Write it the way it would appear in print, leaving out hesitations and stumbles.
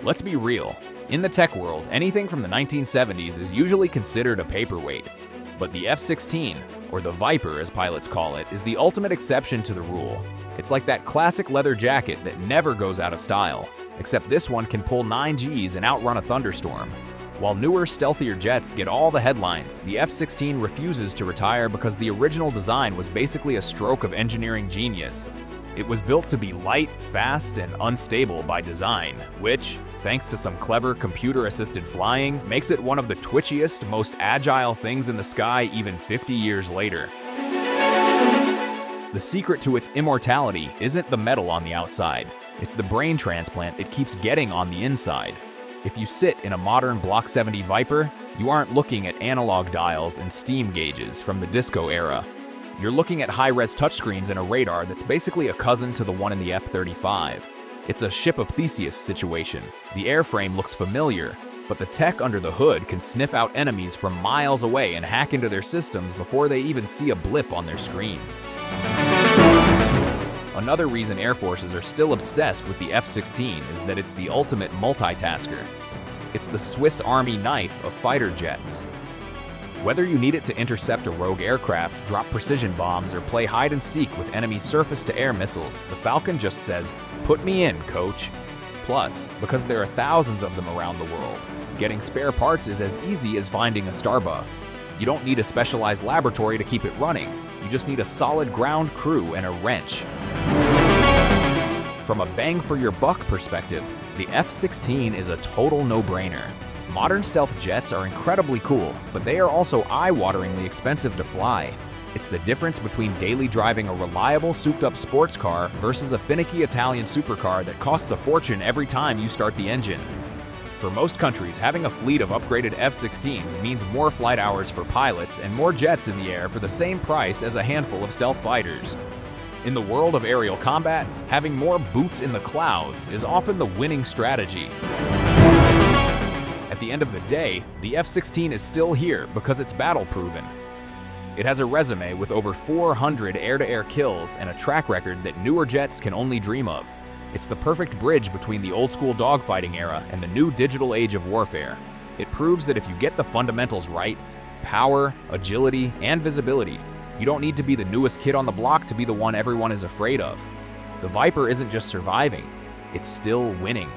Let's be real. In the tech world, anything from the 1970s is usually considered a paperweight. But the F-16, or the Viper as pilots call it, is the ultimate exception to the rule. It's like that classic leather jacket that never goes out of style, except this one can pull 9 Gs and outrun a thunderstorm. While newer, stealthier jets get all the headlines, the F-16 refuses to retire because the original design was basically a stroke of engineering genius. It was built to be light, fast, and unstable by design, which, thanks to some clever computer-assisted flying, makes it one of the twitchiest, most agile things in the sky even 50 years later. The secret to its immortality isn't the metal on the outside, it's the brain transplant it keeps getting on the inside. If you sit in a modern Block 70 Viper, you aren't looking at analog dials and steam gauges from the disco era. You're looking at high-res touchscreens and a radar that's basically a cousin to the one in the F-35. It's a ship of Theseus situation. The airframe looks familiar, but the tech under the hood can sniff out enemies from miles away and hack into their systems before they even see a blip on their screens. Another reason Air Forces are still obsessed with the F-16 is that it's the ultimate multitasker. It's the Swiss Army knife of fighter jets. Whether you need it to intercept a rogue aircraft, drop precision bombs, or play hide-and-seek with enemy surface-to-air missiles, the Falcon just says, "Put me in, coach." Plus, because there are thousands of them around the world, getting spare parts is as easy as finding a Starbucks. You don't need a specialized laboratory to keep it running. You just need a solid ground crew and a wrench. From a bang-for-your-buck perspective, the F-16 is a total no-brainer. Modern stealth jets are incredibly cool, but they are also eye-wateringly expensive to fly. It's the difference between daily driving a reliable, souped-up sports car versus a finicky Italian supercar that costs a fortune every time you start the engine. For most countries, having a fleet of upgraded F-16s means more flight hours for pilots and more jets in the air for the same price as a handful of stealth fighters. In the world of aerial combat, having more boots in the clouds is often the winning strategy. At the end of the day, the F-16 is still here because it's battle-proven. It has a resume with over 400 air-to-air kills and a track record that newer jets can only dream of. It's the perfect bridge between the old-school dogfighting era and the new digital age of warfare. It proves that if you get the fundamentals right, power, agility, and visibility, you don't need to be the newest kid on the block to be the one everyone is afraid of. The Viper isn't just surviving, it's still winning.